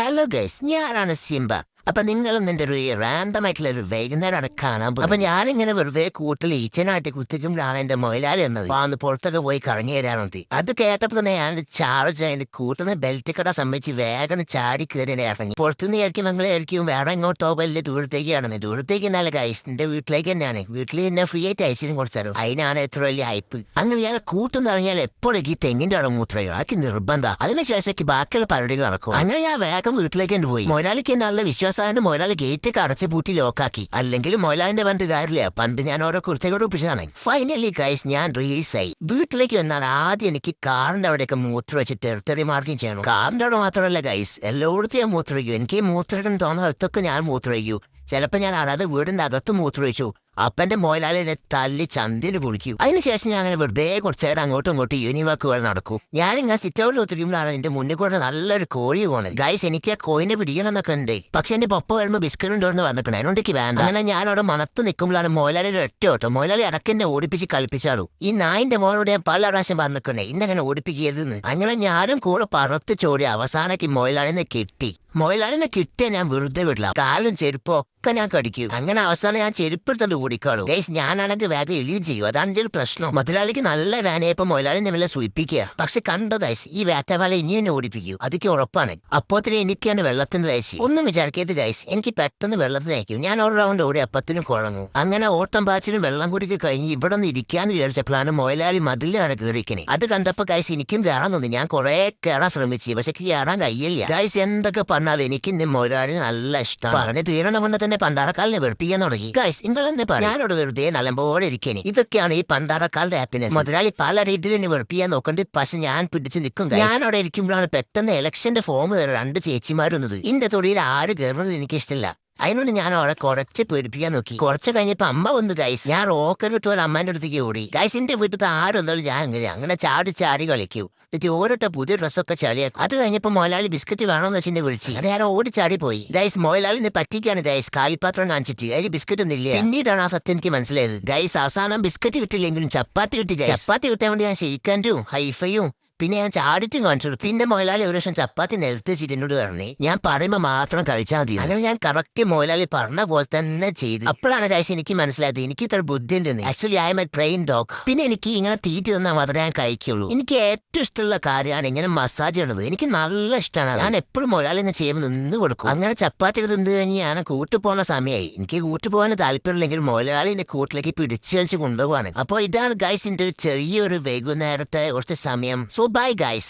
Hello guys, ഞാനാണ് Simba. അപ്പൊ നിങ്ങളും നിന്റെ ഒരു റാൻഡം ആയിട്ടുള്ള ഒരു വൈകുന്നേരമാണ് കാണാൻ പോകും. അപ്പൊ ഞാനിങ്ങനെ വെറുതെ കൂട്ടിൽ ഈച്ചനായിട്ട് കുത്തിക്കുമ്പോഴാണ് എന്റെ മൊയിലാളി എന്നത് അന്ന് പുറത്തൊക്കെ പോയി കറങ്ങി തരാറുണ്ട്. അത് കേട്ടപ്പോ തന്നെ ഞാൻ ചാർജ് ആയിട്ട് കൂട്ടുന്ന ബെൽറ്റ് കട സമ്മതിച്ച് വേഗം ചാടി കയറി ഇറങ്ങി. പുറത്തുനിന്ന് ആയിരിക്കും നിങ്ങളായിരിക്കും വേറെ എങ്ങോട്ടോ വലിയ ദൂരത്തേക്കാണെന്ന്. ദൂരത്തേക്ക് നല്ല ഗൈസ് എന്റെ വീട്ടിലേക്ക് തന്നെയാണ്. വീട്ടിൽ തന്നെ ഫ്രീ ആയിട്ട് അയച്ചിനും കൊടുത്താലും അതിനാണ് എത്ര വലിയ ഹൈപ്പ്. അങ്ങനെ ഞാൻ കൂട്ടുന്ന ഇറങ്ങിയാൽ എപ്പോഴേക്ക് തെങ്ങിന്റെ അവിടെ മൂത്രയോ ആക്കി നിർബന്ധം. അതിനുശേഷം ബാക്കിയുള്ള പരിപാടികൾ നടക്കും. അങ്ങനെ ഞാൻ വേഗം വീട്ടിലേക്ക് തന്നെ പോയി. മൊയിലാളിക്ക് നല്ല വിശ്വാസം മൊയിലാളി ഗേറ്റ് അടച്ച് പൂട്ടി ലോക്കാക്കി. അല്ലെങ്കിൽ മൊയിലാളിന്റെ പണ്ട് കാര്യമില്ല. പണ്ട് ഞാൻ ഓരോ കുർത്തകളോട് ഒപ്പിച്ചതാണ്. ഫൈനലി ഗൈസ് ഞാൻ റിലീസായി. വീട്ടിലേക്ക് വന്നാൽ ആദ്യം എനിക്ക് കാറിന്റെ അവിടെയൊക്കെ മൂത്ര വെച്ച് ടെറിട്ടറി മാർക്കിങ് ചെയ്യണം. കാറിന്റെ അവിടെ മാത്രമല്ല ഗൈസ്, എല്ലായിടത്തും ഞാൻ മൂത്രയ്ക്കൂ. എനിക്ക് മൂത്രയ്ക്കാൻ തോന്നുന്ന ഒത്തൊക്കെ ഞാൻ മൂത്രയ്ക്കൂ. ചിലപ്പോൾ ഞാൻ അറിയാതെ വീടിന്റെ അകത്ത് മൂത്രവെച്ചു. അപ്പന്റെ മൊയിലാളി എന്നെ തല്ലി ചന്തിന് കുളിക്കൂ. അതിനുശേഷം ഞാൻ അങ്ങനെ വെറുതെ കുറച്ചു നേരം അങ്ങോട്ടും ഇങ്ങോട്ടും യൂണിവാക്കുകൾ നടക്കും. ഞാനിങ്ങനെ സിറ്റൗട്ടിൽ ഒത്തിരിക്കുമ്പോഴാണ് എന്റെ മുന്നിൽ കൂടെ നല്ലൊരു കോഴി പോണത്. ഗൈസ് എനിക്ക് ആ കോഴിനെ പിടിക്കണം എന്നൊക്കെ ഉണ്ട്. പക്ഷെ എന്റെ പപ്പ വരുമ്പോൾ ബിസ്ക്കറ്റ് ഉണ്ടോന്ന് പറഞ്ഞിട്ടുണ്ട്. അതിനോടേക്ക് വേണ്ട. അങ്ങനെ ഞാൻ അവിടെ മണത്ത് നിൽക്കുമ്പോഴാണ് മൊയിലാളിയുടെ ഒറ്റ ഓട്ടം. മൊയിലാളി അടക്കെന്നെ ഓടിപ്പിച്ച് കളിപ്പിച്ചാളൂ. ഈ നായിന്റെ മോനോട് ഞാൻ പല പ്രാവശ്യം പറഞ്ഞിട്ടുണ്ടേ ഇന്നങ്ങനെ ഓടിപ്പിക്കരുതെന്ന്. അങ്ങനെ ഞാനും കൂടെ പറത്ത് ചോടി അവസാനക്ക് മൊയിലാളിനെ കിട്ടി. മൊയിലാളിനെ കിട്ടിയ ഞാൻ വെറുതെ വിടില്ല. കാലും ചെരുപ്പോ ഒക്കെ ഞാൻ കടിക്കും. അങ്ങനെ അവസാനം ഞാൻ ചെരുപ്പെടുത്തോണ്ട് ഓടിക്കാളൂ. ഗൈസ് ഞാനാണെങ്കിൽ വേഗം എഴുതി ചെയ്യും. അതാണ് എന്റെ ഒരു പ്രശ്നം. മുതലാളിക്ക് നല്ല വേനയപ്പം മൊയിലാളിനെ വല്ല സൂചിപ്പിക്കുക. പക്ഷെ കണ്ടോ ഗൈസ്, ഈ വേട്ടവാളെ ഇനി എന്നെ ഓടിപ്പിക്കൂ. അതൊക്കെ ഉറപ്പാണ്. അപ്പോത്തിന് എനിക്കാണ് വെള്ളത്തിന് തയ്ച്ച്. ഒന്നും വിചാരിക്കരുത് ഗൈസ്, എനിക്ക് പെട്ടെന്ന് വെള്ളത്തിന് അയക്കും. ഞാൻ ഒരു റൗണ്ട് ഓടി അപ്പത്തിനും കുഴങ്ങും. അങ്ങനെ ഓട്ടം പാച്ചിനും വെള്ളം കുടിക്ക് കഴിഞ്ഞ് ഇവിടെ നിന്ന് ഇരിക്കാന്ന് വിചാരിച്ചപ്പോഴാണ് മൊയിലാളി മതിലാണ് കയറിക്കണേ. അത് കണ്ടപ്പോ ഗൈസ് എനിക്കും കയറാൻ തോന്നി. ഞാൻ കുറെ കയറാൻ ശ്രമിച്ചു, പക്ഷെ കയറാൻ കഴിയില്ല. ഗൈസ് എന്തൊക്കെ പറഞ്ഞാൽ എനിക്ക് എന്റെ മൊയിലാളി നല്ല ഇഷ്ടം. പറഞ്ഞ് തീരണ കൊണ്ട് തന്നെ പണ്ടാറക്കാലിനെ വെറുപ്പിക്കാൻ തുടങ്ങി. ഗൈസ് നിങ്ങളെന്നെ പറയാം, ഞാനോട് വെറുതെ നല്ലപോലെ ഇരിക്കേനി. ഇതൊക്കെയാണ് ഈ പണ്ടാറക്കാലിന്റെ ഹാപ്പിനെസ്. മുതലാളി പല രീതിയിൽ എന്നെ വെറുപ്പിക്കാൻ നോക്കണ്ട്. പക്ഷെ ഞാൻ പിടിച്ചു നിൽക്കും. ഞാനവിടെ ഇരിക്കുമ്പോഴാണ് പെട്ടെന്ന് ഇലക്ഷന്റെ ഫോം രണ്ട് ചേച്ചിമാരുന്നത്. ഇന്റെ തൊടിയിൽ ആര് കയറുന്നത് എനിക്ക് ഇഷ്ടമില്ല. അതിനോട് ഞാൻ അവളെ കുറച്ച് പേടിപ്പിക്കാൻ നോക്കി. കുറച്ച് കഴിഞ്ഞപ്പോ അമ്മ വന്നു ഗൈസ്. ഞാൻ റോക്കറിട്ട് പോലെ അമ്മേന്റെ അടുത്തേക്ക് ഓടി. ഗൈസ് എന്റെ വീട്ടിൽ ആരൊന്നാലും ഞാൻ അങ്ങനെ ചാടി ചാടി കളിക്കൂ. എന്നിട്ട് ഓരോട്ടോ പുതിയ ഡ്രസ്സൊക്കെ ചളിയാക്കും. അത് കഴിഞ്ഞപ്പോ മൊയിലാളി ബിസ്ക്കറ്റ് വേണമെന്ന് വെച്ച് വിളിച്ചു. അത് ഞാൻ ഓടി ചാടി പോയി. ഗൈസ് മൊയിലാളിനെ പറ്റിക്കാണ് ഗൈസ് കാലിപ്പാത്രം കാണിച്ചിട്ട് അതിൽ ബിസ്ക്കറ്റ് ഒന്നും ഇല്ല. പിന്നീടാണ് ആ സത്യം എനിക്ക് മനസ്സിലായത്. ഗൈസ് അവസാനം ബിസ്ക്കറ്റ് കിട്ടില്ലെങ്കിലും ചപ്പാത്തി കിട്ടി. ചപ്പാത്തി കിട്ടാൻ വേണ്ടി ഞാൻ ഷെയ്ക്കാൻഡും ഹൈഫയും പിന്നെ ഞാൻ ചാടിറ്റും കാണിച്ചു. പിന്നെ മൊയിലാളി ഒരു ദിവസം ചപ്പാത്തി നിലത്ത് വെച്ചിട്ട് എന്നോട് പറഞ്ഞു ഞാൻ പറയുമ്പോൾ മാത്രം കഴിച്ചാൽ മതി. അങ്ങനെ ഞാൻ കറക്റ്റ് മൊയിലാളി പറഞ്ഞ പോലെ തന്നെ ചെയ്തു. അപ്പോഴാണ് ഗൈസ് എനിക്ക് മനസ്സിലായത് എനിക്ക് ഇത്ര ബുദ്ധി ഉണ്ടെന്ന്. Actually I M A train dog. പിന്നെ എനിക്ക് ഇങ്ങനെ തീറ്റി തന്നാൽ മാത്രമേ ഞാൻ കഴിക്കുള്ളൂ. എനിക്ക് ഏറ്റവും ഇഷ്ടമുള്ള കാര്യമാണ് ഇങ്ങനെ മസാജ് ചെയ്യുന്നത്. എനിക്ക് നല്ല ഇഷ്ടമാണ്. ഞാൻ എപ്പോഴും മൊയിലാളി ചെയ്യുമ്പോൾ നിന്ന് കൊടുക്കും. അങ്ങനെ ചപ്പാത്തി തിന്നു കഴിഞ്ഞ് ഞാൻ കൂട്ടു പോകുന്ന സമയമായി. എനിക്ക് കൂട്ടു പോകാൻ താല്പര്യമില്ലെങ്കിൽ മൊയിലാളി എന്റെ കൂട്ടിലേക്ക് പിടിച്ചു കളിച്ച് കൊണ്ടുപോകാണ്. അപ്പോൾ ഇതാണ് ഗൈസ് എന്റെ ചെറിയൊരു വൈകുന്നേരത്തെ കുറച്ച് സമയം. So bye guys.